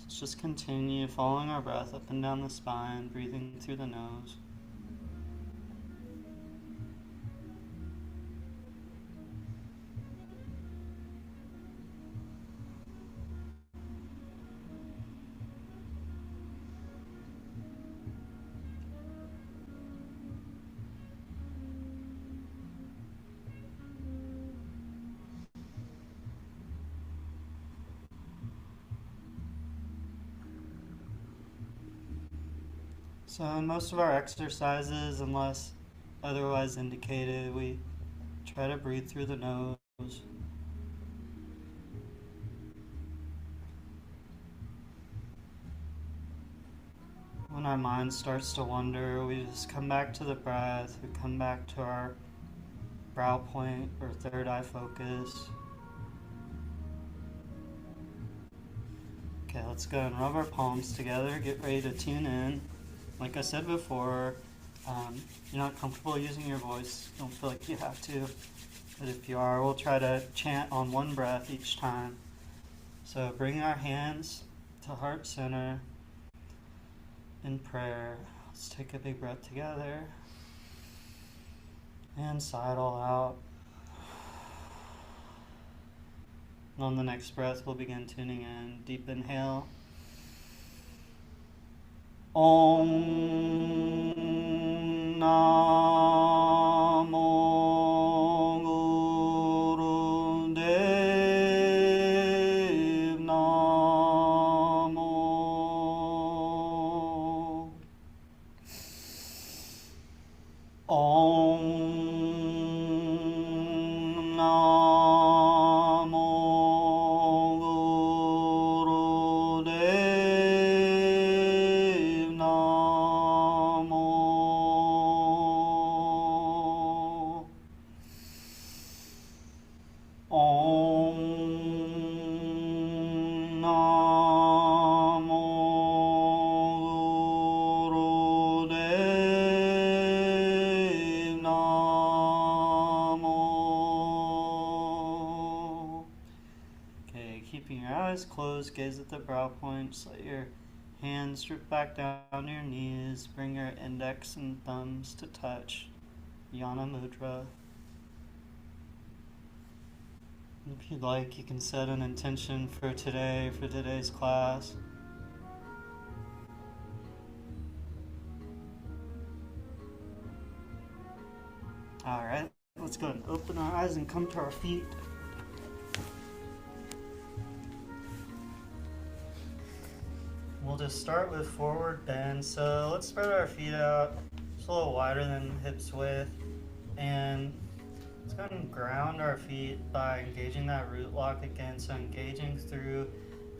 Let's just continue following our breath up and down the spine, breathing through the nose. So in most of our exercises, unless otherwise indicated, we try to breathe through the nose. When our mind starts to wander, we just come back to the breath. We come back to our brow point or third eye focus. Okay, let's go and rub our palms together. Get ready to tune in. Like I said before, if you're not comfortable using your voice, don't feel like you have to. But if you are, we'll try to chant on one breath each time. So bring our hands to heart center in prayer. Let's take a big breath together and sigh it all out. And on the next breath, we'll begin tuning in. Deep inhale. Om Namo Guru Dev Namo Om Namo Guru Dev Namo Om Namo Guru Dev Namo. Okay, keeping your eyes closed, gaze at the brow point. Just let your hands drip back down to your knees. Bring your index and thumbs to touch. Yana Mudra. If you'd like, you can set an intention for today, for today's class. Alright, let's go and open our eyes and come to our feet. We'll just start with forward bend. So let's spread our feet out just a little wider than hips width. And let's go ahead and ground our feet by engaging that root lock again. So engaging through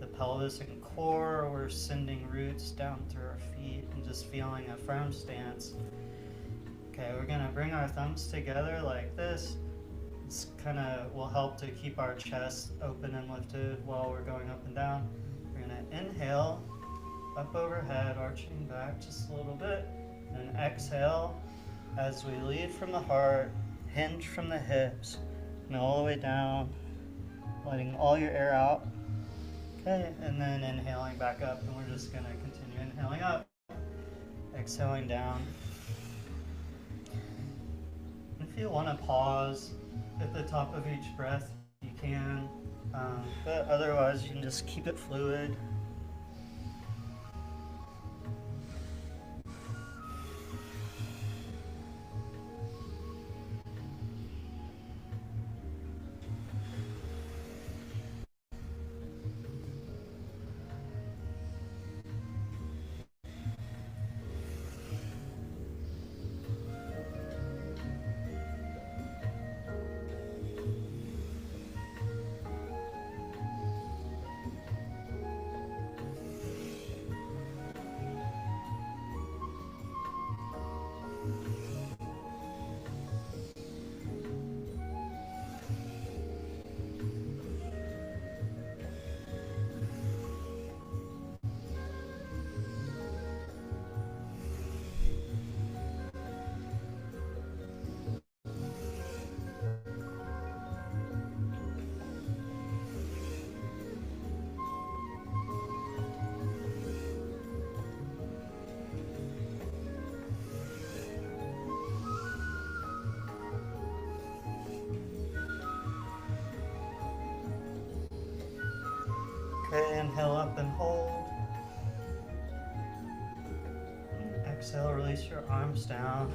the pelvis and core, we're sending roots down through our feet and just feeling a firm stance. Okay, we're gonna bring our thumbs together like this. This kind of will help to keep our chest open and lifted while we're going up and down. We're gonna inhale, up overhead, arching back just a little bit, and exhale as we lead from the heart, hinge from the hips, and all the way down, letting all your air out. Okay, and then inhaling back up, and we're just gonna continue inhaling up, exhaling down. If you want to pause at the top of each breath, you can, but otherwise you can just keep it fluid. Okay, inhale up and hold. Exhale, release your arms down.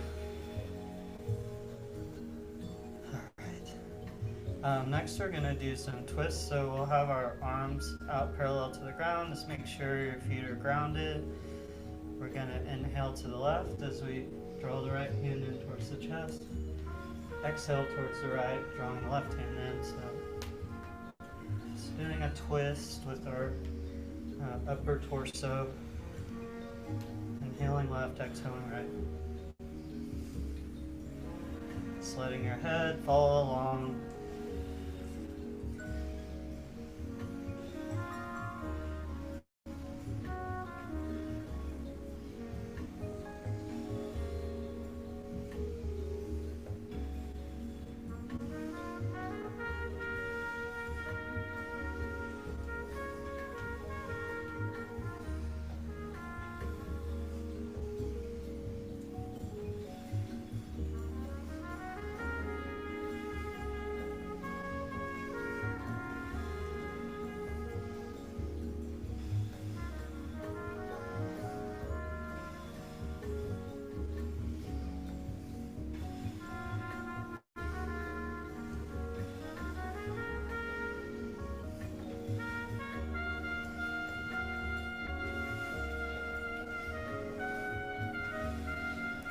Alright. Next we're going to do some twists, so we'll have our arms out parallel to the ground. Just make sure your feet are grounded. We're going to inhale to the left as we draw the right hand in towards the chest. Exhale towards the right, drawing the left hand in. So just doing a twist with our upper torso. Inhaling left, exhaling right. Just letting your head follow along.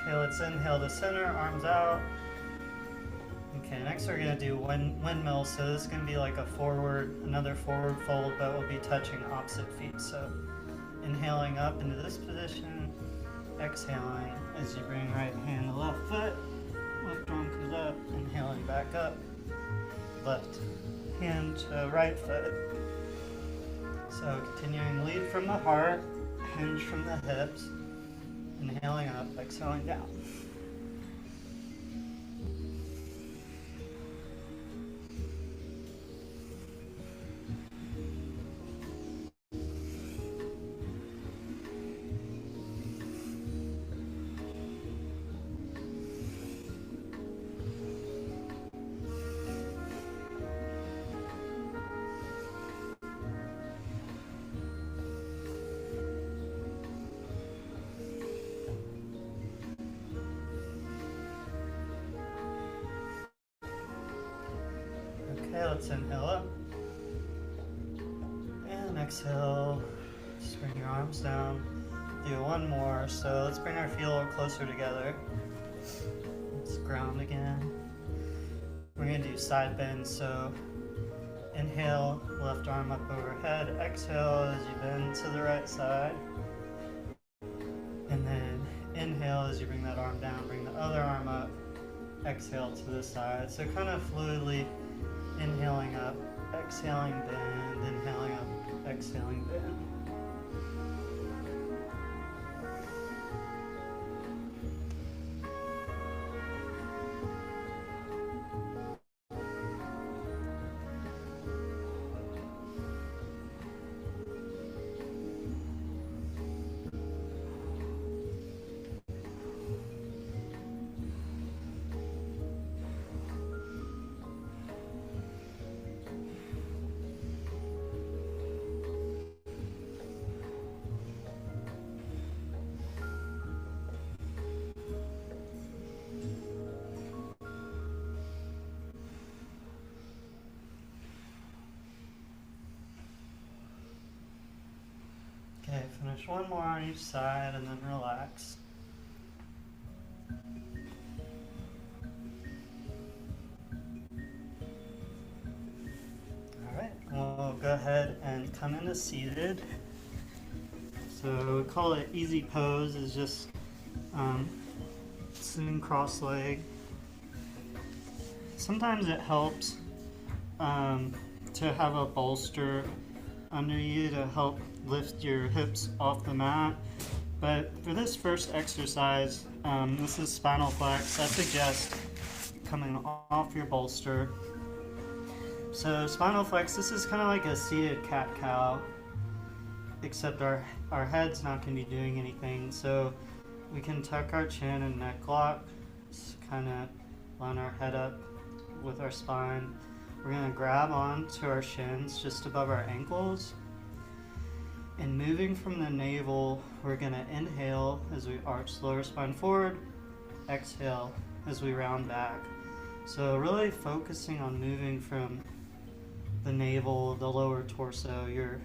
Okay, let's inhale to center, arms out. Okay, next we're going to do windmill. So this is going to be like another forward fold, but we'll be touching opposite feet. So inhaling up into this position, exhaling as you bring right hand to left foot, left arm comes up, inhaling back up, left hand to right foot. So continuing lead from the heart, hinge from the hips. Inhaling up, exhaling down. Okay, let's inhale up and exhale. Just bring your arms down. Do one more. So let's bring our feet a little closer together. Let's ground again. We're going to do side bends. So inhale, left arm up overhead. Exhale as you bend to the right side. And then inhale as you bring that arm down. Bring the other arm up. Exhale to the side. So kind of fluidly. Inhaling up, exhaling bend, inhaling up, exhaling bend. Okay, finish one more on each side and then relax. Alright, we'll go ahead and come into seated. So we call it easy pose, is just sitting cross-legged. Sometimes it helps to have a bolster under you to help lift your hips off the mat. But for this first exercise, this is spinal flex. I suggest coming off your bolster. So spinal flex, this is kind of like a seated cat-cow, except our head's not going to be doing anything. So we can tuck our chin and neck lock, just kind of line our head up with our spine. We're going to grab on to our shins just above our ankles. And moving from the navel, we're going to inhale as we arch the lower spine forward, exhale as we round back. So really focusing on moving from the navel, the lower torso, your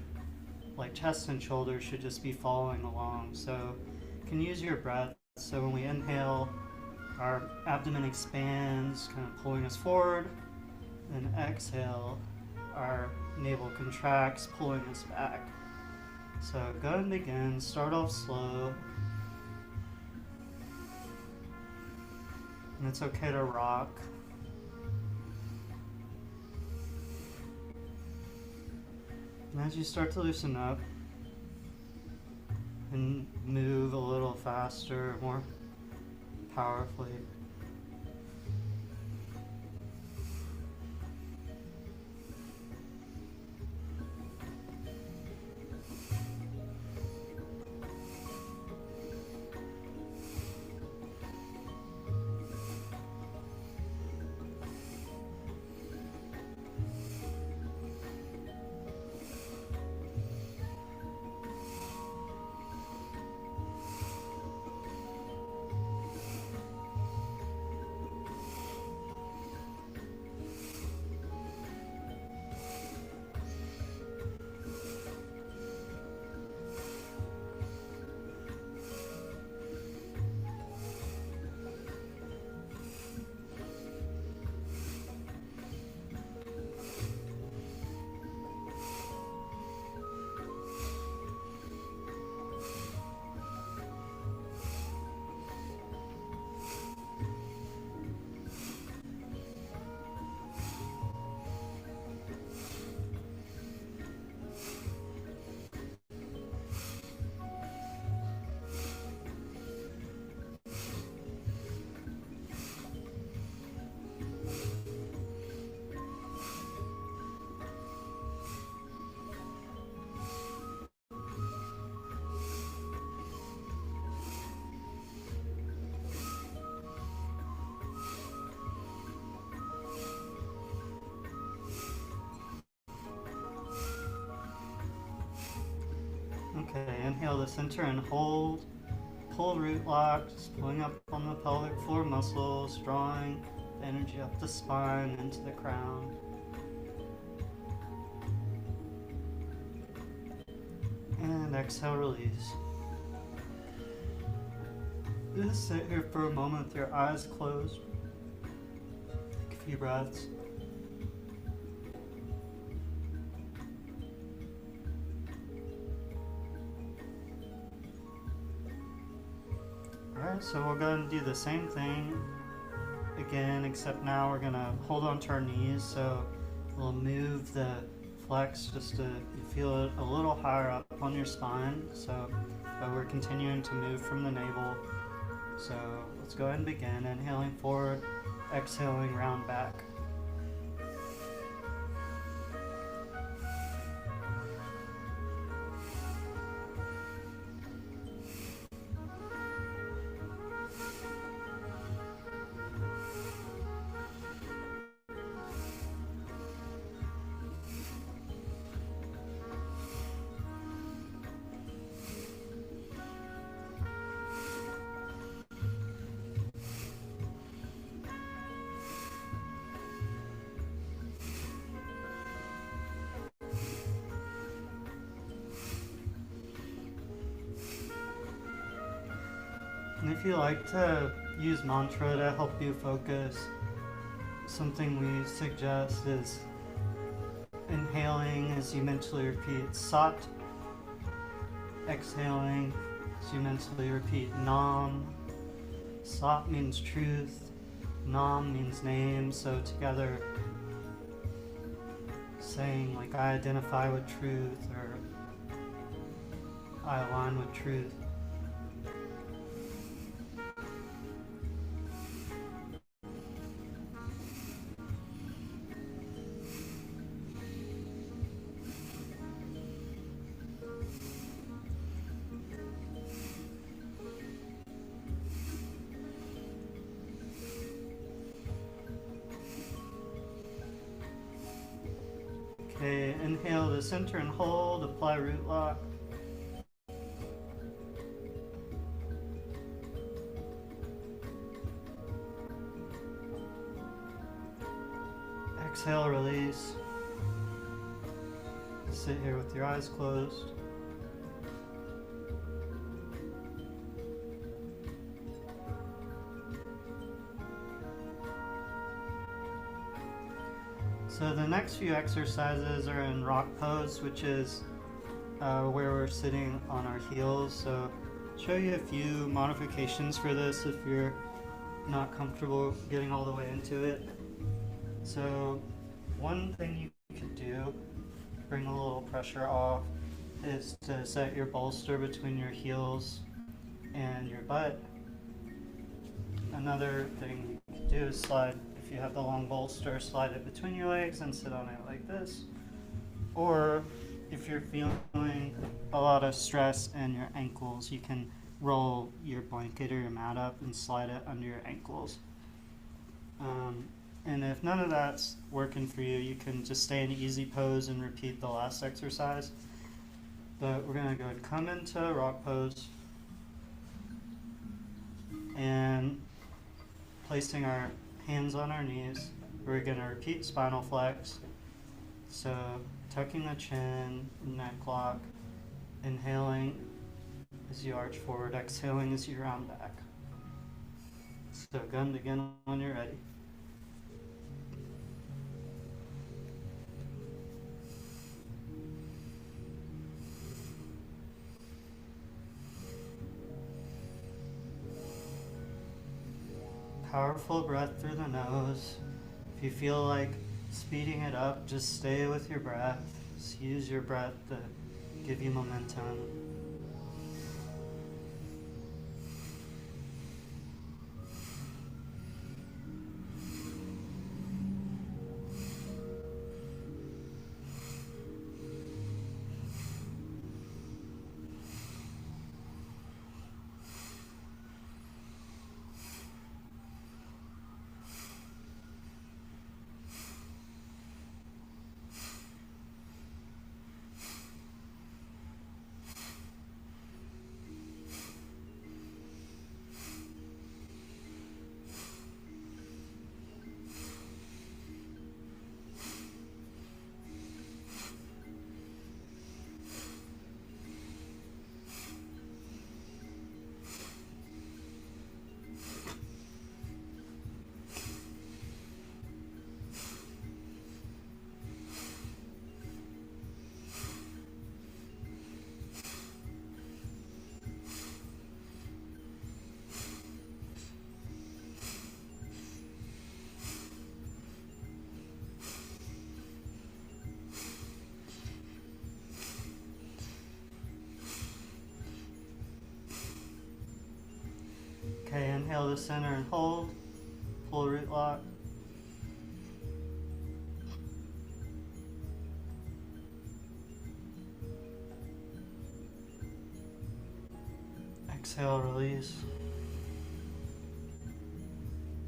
like chest and shoulders should just be following along. So you can use your breath. So when we inhale, our abdomen expands, kind of pulling us forward. And exhale, our navel contracts, pulling us back. So go ahead and begin. Start off slow. And it's okay to rock. And as you start to loosen up and move a little faster, more powerfully, okay, inhale to center and hold. Pull root lock, just pulling up on the pelvic floor muscles, drawing the energy up the spine into the crown. And exhale, release. Just sit here for a moment with your eyes closed. Take a few breaths. Alright, so we'll go ahead and do the same thing again, except now we're going to hold on to our knees, so we'll move the flex just to feel it a little higher up on your spine. So we're continuing to move from the navel. So let's go ahead and begin. Inhaling forward, exhaling round back. And if you like to use mantra to help you focus, something we suggest is inhaling as you mentally repeat Sat, exhaling as you mentally repeat Nam. Sat means truth, Nam means name, so together saying like I identify with truth or I align with truth. Okay, inhale to center and hold, apply root lock. Exhale, release. Sit here with your eyes closed. So the next few exercises are in rock pose, which is where we're sitting on our heels. So I'll show you a few modifications for this if you're not comfortable getting all the way into it. So one thing you could do, bring a little pressure off, is to set your bolster between your heels and your butt. Another thing you could do is slide, if you have the long bolster, slide it between your legs and sit on it like this. Or if you're feeling a lot of stress in your ankles, you can roll your blanket or your mat up and slide it under your ankles. And if none of that's working for you, you can just stay in easy pose and repeat the last exercise. But we're going to go ahead and come into rock pose and placing our hands on our knees. We're going to repeat spinal flex. So tucking the chin, neck lock, inhaling as you arch forward, exhaling as you round back. So go again when you're ready. Powerful breath through the nose. If you feel like speeding it up, just stay with your breath. Just use your breath to give you momentum. Okay, inhale to center and hold. Full root lock. Exhale, release.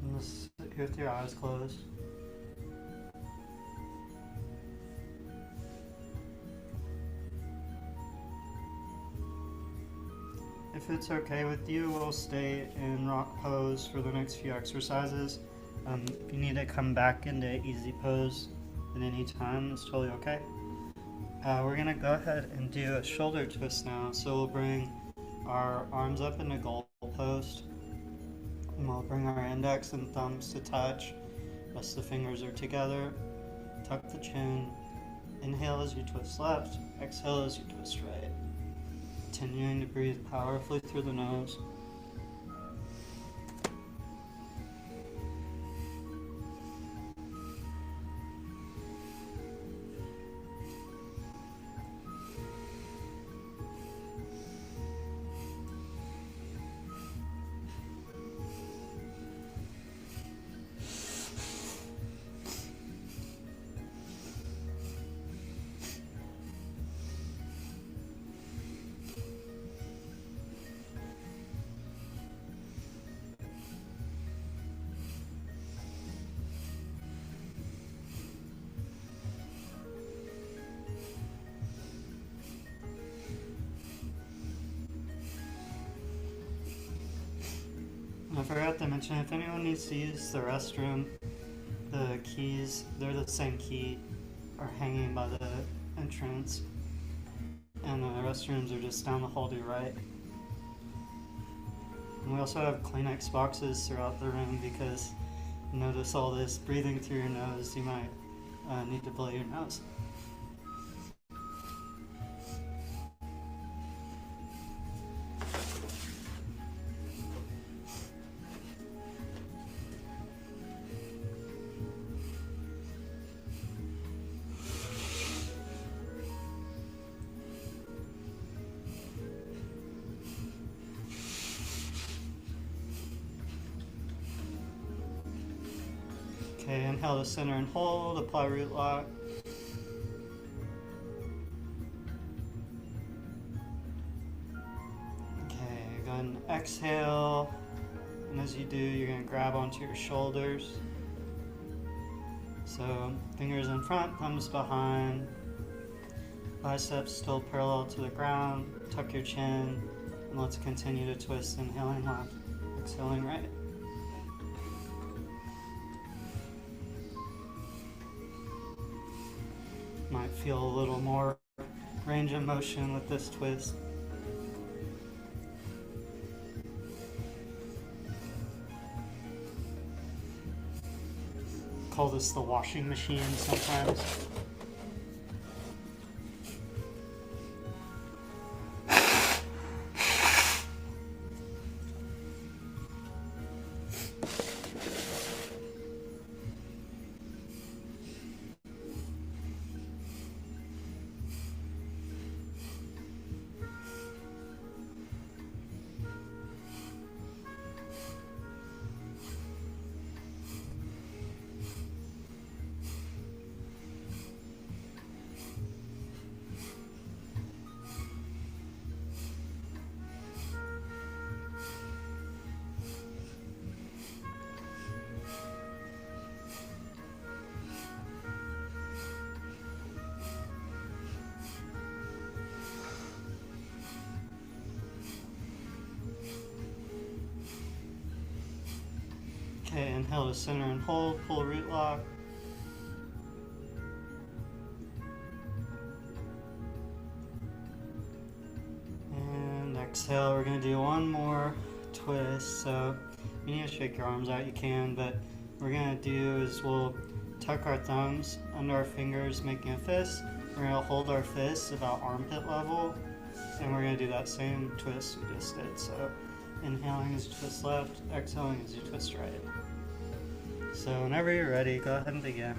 And just sit here with your eyes closed. If it's okay with you, we'll stay in rock pose for the next few exercises. If you need to come back into easy pose at any time, it's totally okay. We're going to go ahead and do a shoulder twist now. So we'll bring our arms up in a goal post, and we'll bring our index and thumbs to touch. Rest of the fingers are together. Tuck the chin. Inhale as you twist left. Exhale as you twist right. Continuing to breathe powerfully through the nose. I forgot to mention, if anyone needs to use the restroom, the keys, they're the same key, are hanging by the entrance. And the restrooms are just down the hall to your right. And we also have Kleenex boxes throughout the room because notice all this breathing through your nose, you might need to blow your nose. Okay, inhale to center and hold, apply root lock. Okay, go ahead and exhale. And as you do, you're going to grab onto your shoulders. So, fingers in front, thumbs behind. Biceps still parallel to the ground. Tuck your chin. And let's continue to twist, inhaling left, exhaling right. Might feel a little more range of motion with this twist. Call this the washing machine sometimes. Okay, inhale to center and hold, pull root lock. And exhale, we're going to do one more twist. So if you need to shake your arms out, you can, but what we're going to do is we'll tuck our thumbs under our fingers, making a fist. We're going to hold our fists about armpit level, and we're going to do that same twist we just did. So inhaling as you twist left, exhaling as you twist right. So whenever you're ready, go ahead and begin.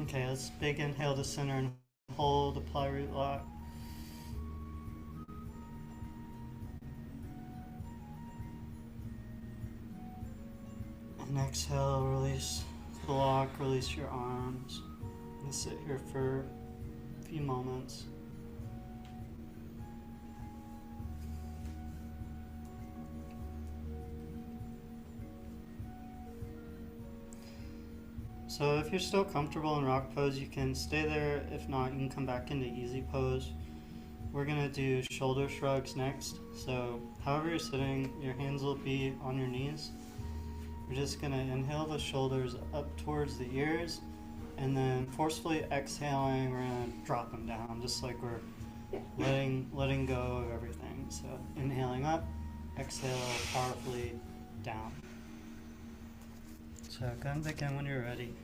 Okay, let's big inhale to center and hold, apply root lock. And exhale, release the lock, release your arms. And sit here for a few moments. So if you're still comfortable in rock pose, you can stay there. If not, you can come back into easy pose. We're gonna do shoulder shrugs next. So however you're sitting, your hands will be on your knees. We're just gonna inhale the shoulders up towards the ears, and then forcefully exhaling, we're gonna drop them down, just like we're letting go of everything. So inhaling up, exhale powerfully down. So go and begin when you're ready.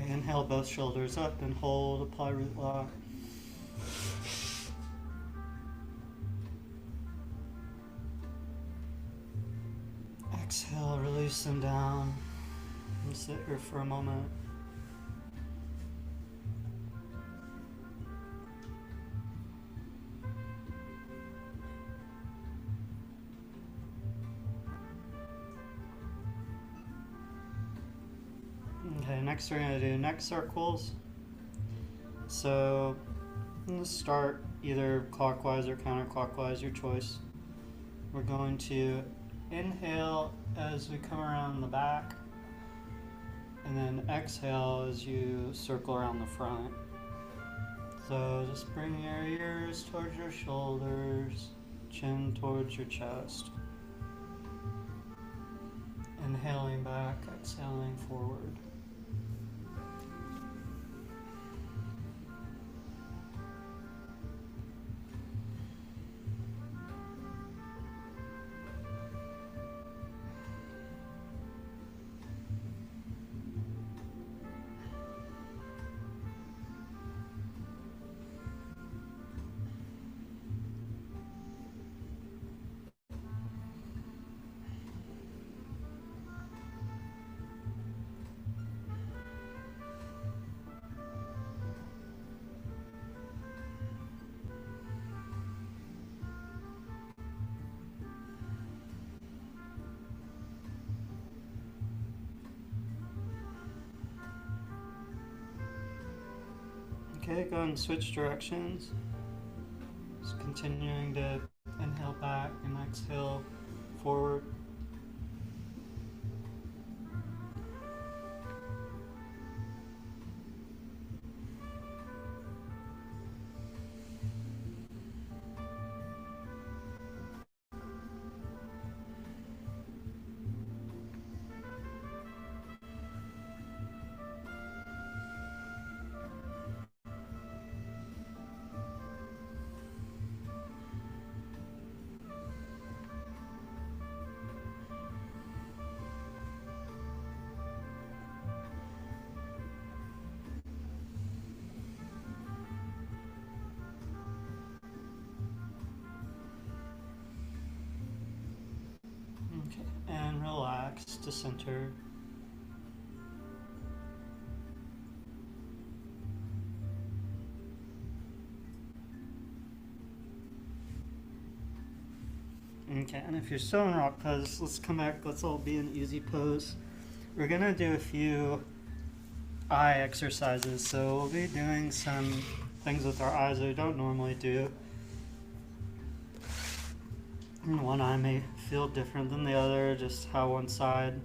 Inhale both shoulders up and hold, apply root lock. Exhale, release them down and sit here for a moment. Okay, next we're going to do neck circles. So let's start either clockwise or counterclockwise, your choice. We're going to inhale as we come around the back, and then exhale as you circle around the front. So just bring your ears towards your shoulders, chin towards your chest. Inhaling back, exhaling forward. Okay, go ahead and switch directions. Just continuing to inhale back and exhale forward. Okay, and relax to center. Okay, and if you're still in rock pose, let's come back. Let's all be in easy pose. We're gonna do a few eye exercises. So we'll be doing some things with our eyes that we don't normally do. And one eye may feel different than the other, just how one side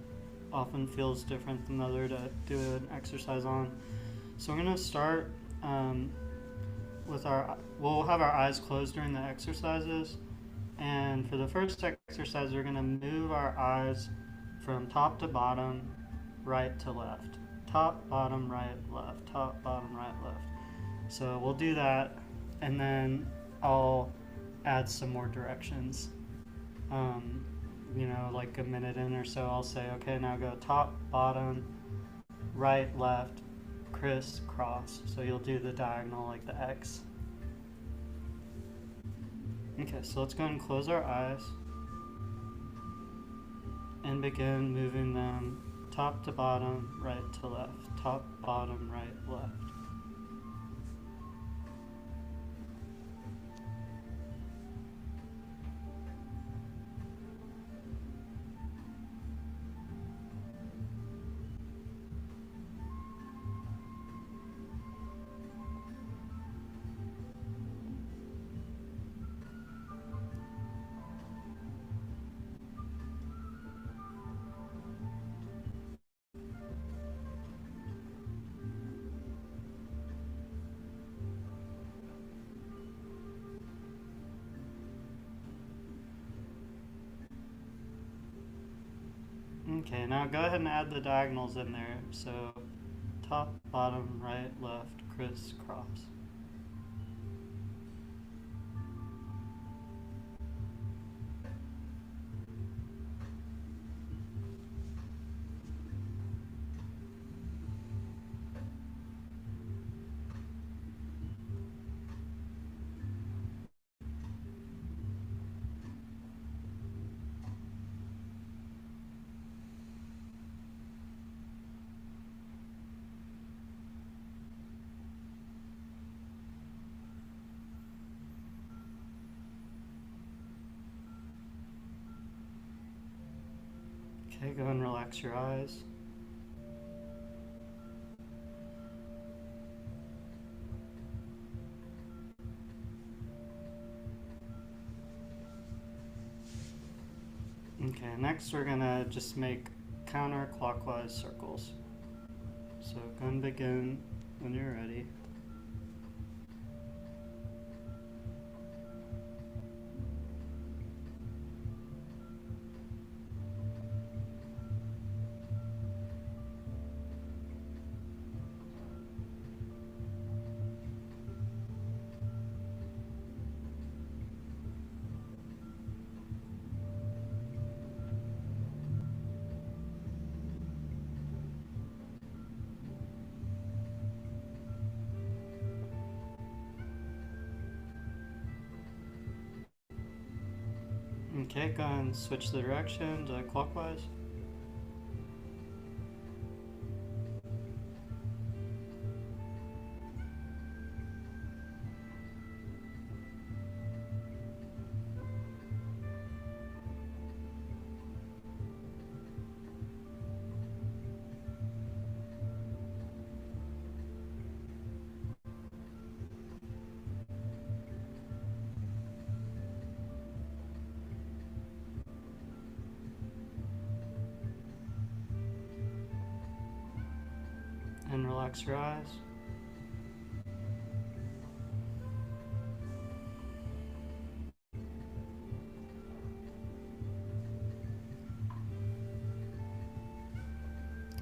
often feels different than the other to do an exercise on. So we're going to start we'll have our eyes closed during the exercises. And for the first exercise, we're going to move our eyes from top to bottom, right to left. Top, bottom, right, left. Top, bottom, right, left. So we'll do that, and then I'll add some more directions. Like a minute in or so, I'll say, okay, now go top, bottom, right, left, crisscross. So you'll do the diagonal like the X. Okay, so let's go ahead and close our eyes and begin moving them top to bottom, right to left. Top, bottom, right, left. Okay, now go ahead and add the diagonals in there. So top, bottom, right, left, crisscross. Okay, go ahead and relax your eyes. Okay, next we're gonna just make counterclockwise circles. So go and begin when you're ready. Okay, go and switch the direction to clockwise. And relax your eyes.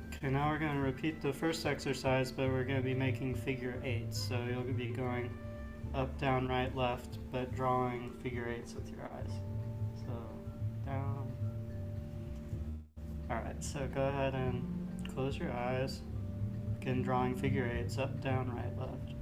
Okay, now we're going to repeat the first exercise, but we're going to be making figure eights. So you'll be going up, down, right, left, but drawing figure eights with your eyes. So down. Alright, so go ahead and close your eyes. Begin drawing figure eights up, down, right, left.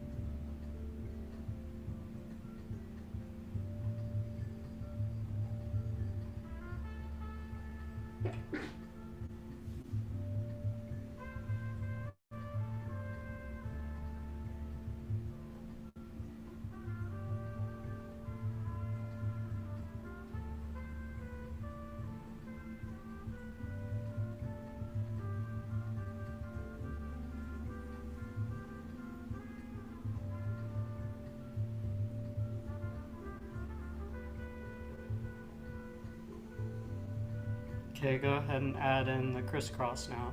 Okay, go ahead and add in the crisscross now.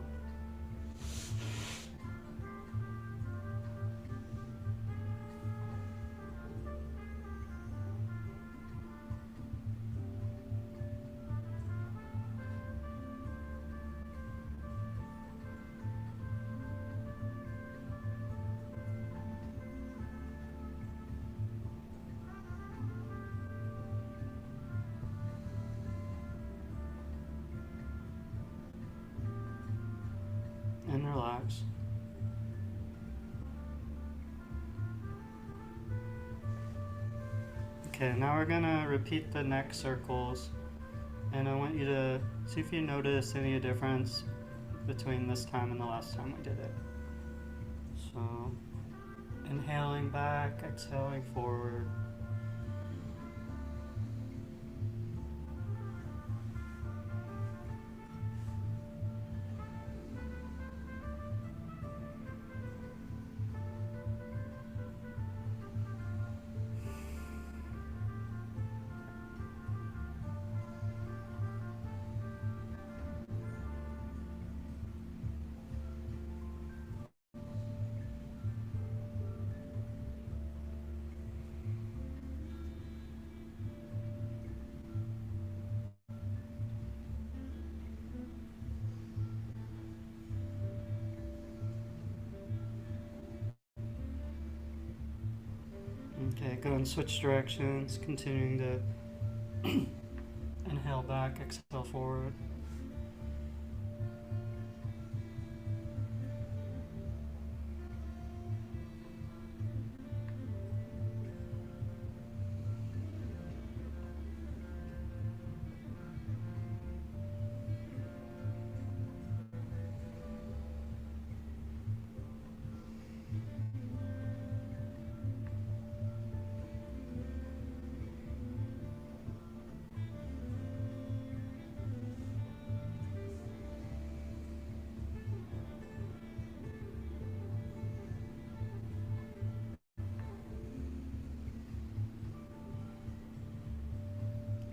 And relax. Okay, now we're gonna repeat the neck circles, and I want you to see if you notice any difference between this time and the last time we did it. So, inhaling back, exhaling forward. Okay, go and switch directions, continuing to inhale back, exhale forward.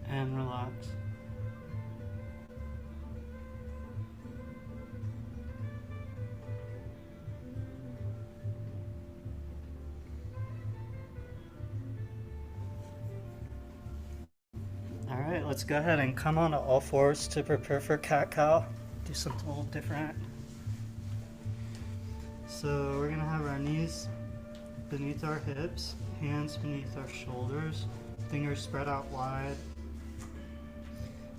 And relax. Alright, let's go ahead and come onto all fours to prepare for cat-cow. Do something a little different. So we're going to have our knees beneath our hips, hands beneath our shoulders, fingers spread out wide.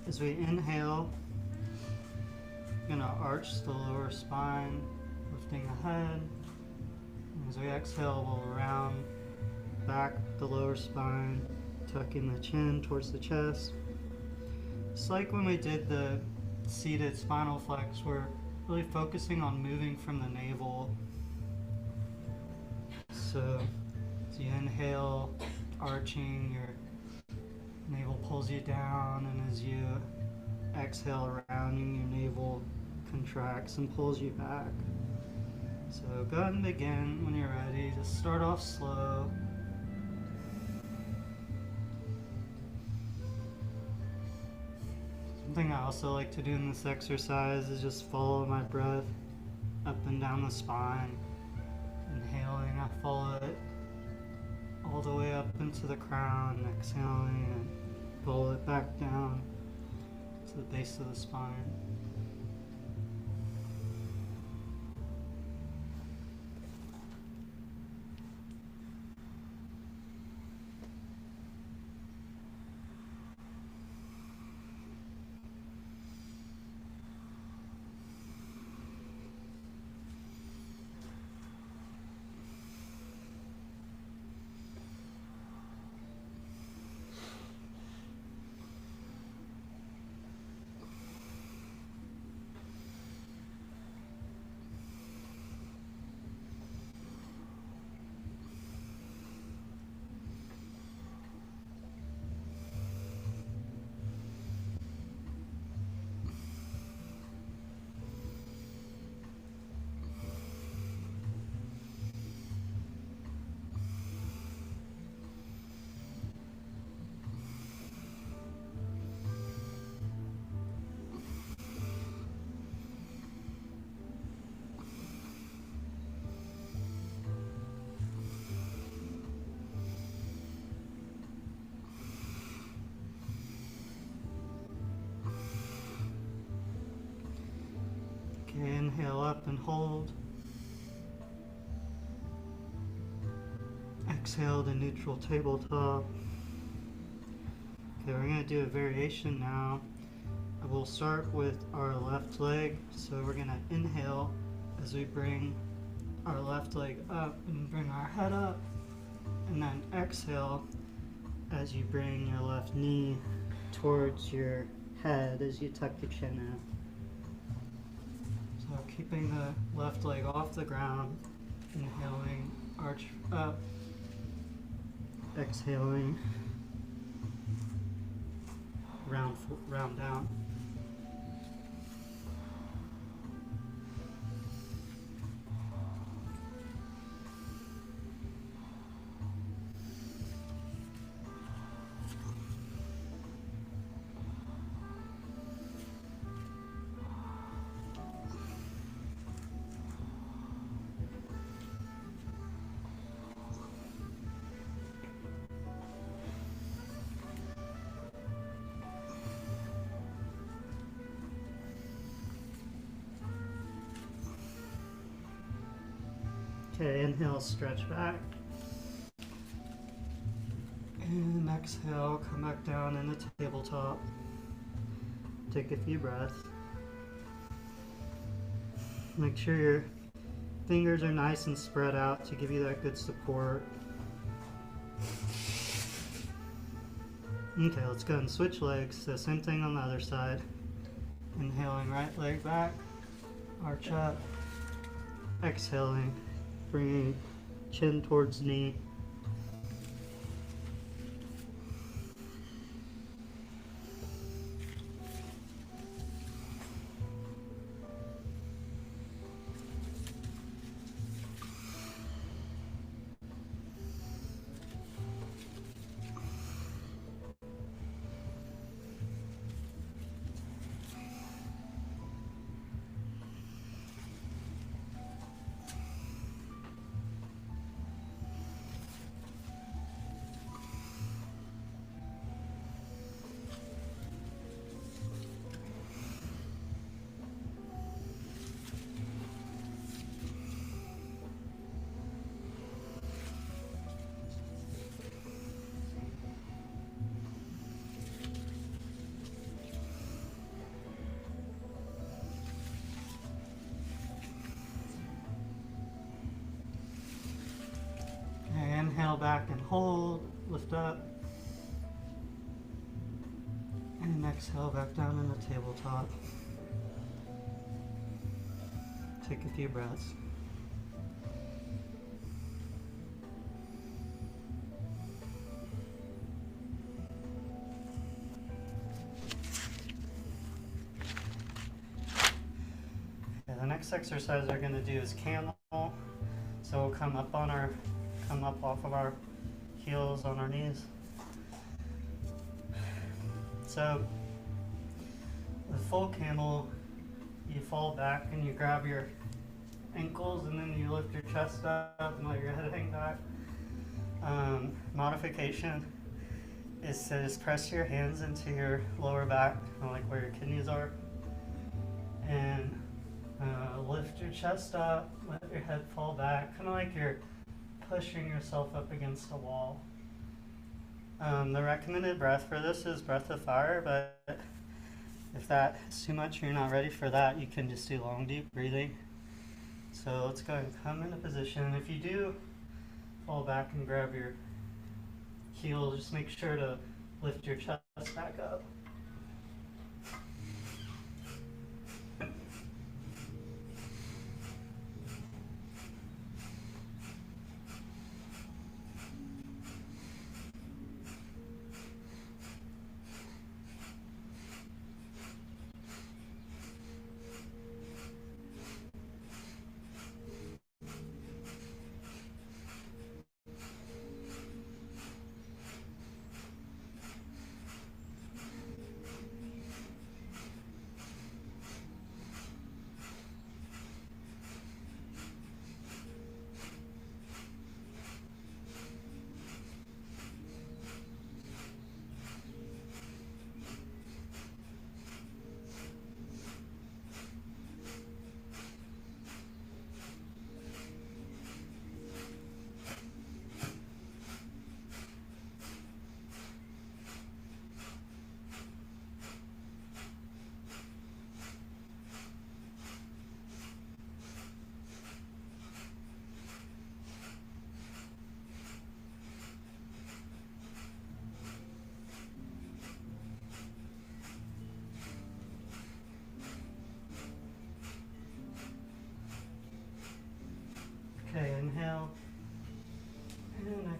As we inhale, we're going to arch the lower spine, lifting the head. As we exhale, we'll round back the lower spine, tucking the chin towards the chest. It's like when we did the seated spinal flex, we're really focusing on moving from the navel. So as you inhale, arching, your navel pulls you down, and as you exhale, rounding, your navel contracts and pulls you back. So go ahead and begin when you're ready. Just start off slow. Something I also like to do in this exercise is just follow my breath up and down the spine. Inhaling, I follow it all the way up into the crown, exhaling, and follow it back down to the base of the spine. Okay, inhale up and hold. Exhale to neutral tabletop. Okay, we're going to do a variation now. We'll start with our left leg. So we're going to inhale as we bring our left leg up and bring our head up. And then exhale as you bring your left knee towards your head as you tuck your chin in. So keeping the left leg off the ground, inhaling, arch up, exhaling, round down. Okay, inhale, stretch back. And exhale, come back down in the tabletop. Take a few breaths. Make sure your fingers are nice and spread out to give you that good support. Okay, let's go and switch legs. So same thing on the other side. Inhaling, right leg back, arch up. Exhaling, bringing chin towards knee. Inhale back and hold, lift up. And exhale back down in the tabletop. Take a few breaths. Okay, the next exercise we're going to do is camel. So we'll come up off of our heels on our knees. So with full camel, you fall back and you grab your ankles and then you lift your chest up and let your head hang back. Modification is to just press your hands into your lower back, kind of like where your kidneys are, and lift your chest up, let your head fall back, kind of like you're pushing yourself up against a wall. The recommended breath for this is breath of fire, but if that is too much or you're not ready for that, you can just do long, deep breathing. So let's go and come into position. If you do fall back and grab your heels, just make sure to lift your chest back up.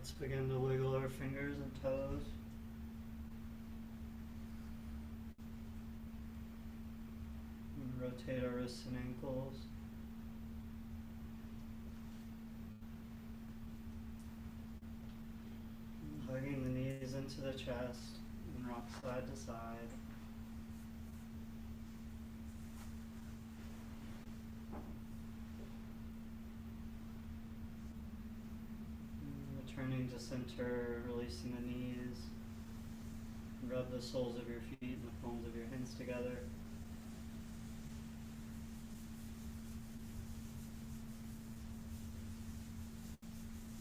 Let's begin to wiggle our fingers and toes. And rotate our wrists and ankles. And hugging the knees into the chest and rock side to side. Returning to center, releasing the knees. Rub the soles of your feet and the palms of your hands together.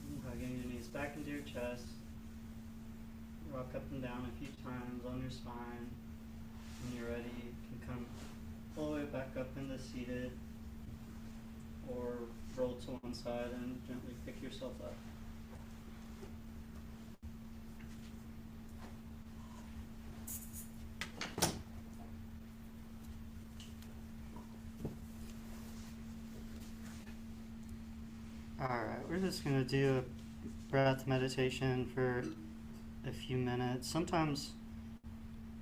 And hugging your knees back into your chest. Rock up and down a few times on your spine. When you're ready, you can come all the way back up into seated, or roll to one side and gently pick yourself up. Alright, we're just going to do a breath meditation for a few minutes. Sometimes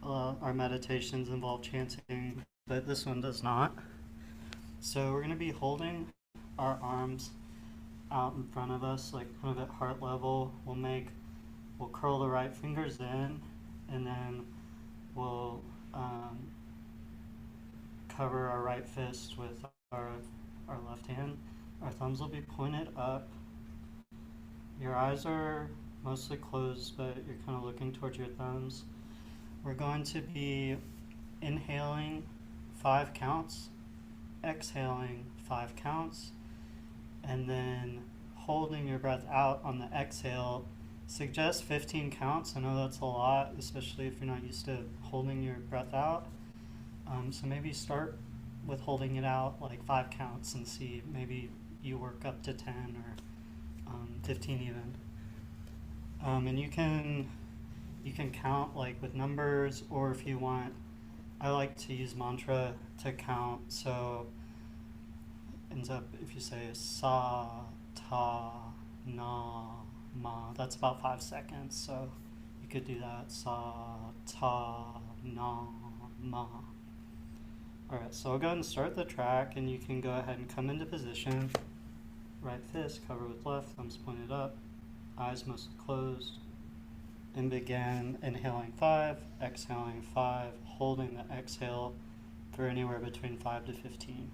our meditations involve chanting, but this one does not. So we're going to be holding our arms out in front of us, like kind of at heart level. We'll curl the right fingers in, and then we'll cover our right fist with our left hand. Our thumbs will be pointed up. Your eyes are mostly closed, but you're kind of looking towards your thumbs. We're going to be inhaling 5 counts, exhaling 5 counts, and then holding your breath out on the exhale. Suggest 15 counts. I know that's a lot, especially if you're not used to holding your breath out. So maybe start with holding it out like 5 counts and see, maybe you work up to 10 or 15 even. And you can count like with numbers, or if you want, I like to use mantra to count. So ends up, if you say sa, ta, na, ma, that's about 5 seconds. So you could do that, sa, ta, na, ma. Alright, so I'll go ahead and start the track, and you can go ahead and come into position. Right fist covered with left, thumbs pointed up, eyes mostly closed, and begin inhaling 5, exhaling 5, holding the exhale for anywhere between 5 to 15.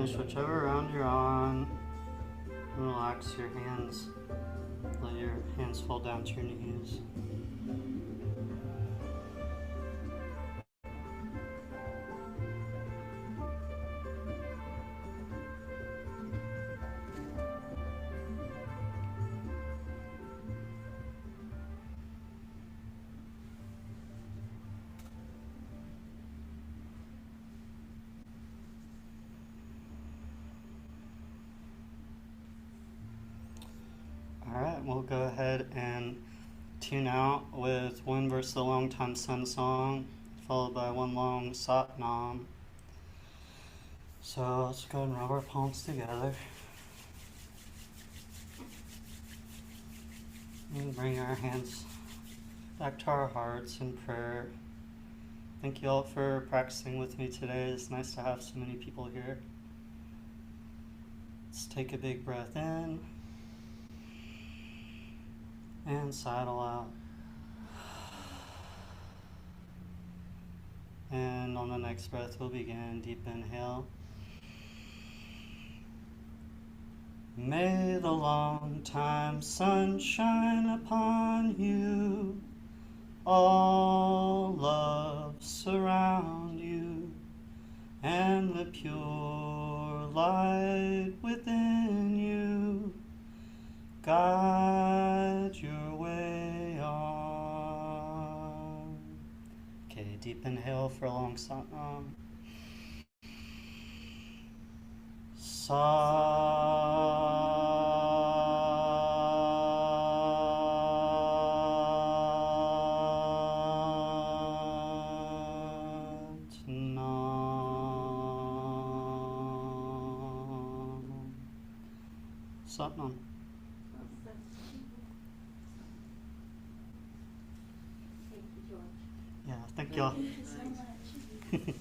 finish whichever round you're on. Relax your hands. Let your hands fall down to your knees. Alright, we'll go ahead and tune out with one verse of the Long Time Sun song, followed by one long Sat Nam. So let's go ahead and rub our palms together. And bring our hands back to our hearts in prayer. Thank you all for practicing with me today. It's nice to have so many people here. Let's take a big breath in. And sidle out. And on the next breath, we'll begin. Deep inhale. May the long time sun shine upon you. All love surround you. And the pure light within you guide your way on. Okay, deep inhale for a long Satnam. Satnam. Thank you, George. Yeah, thank y'all. Thank you so much.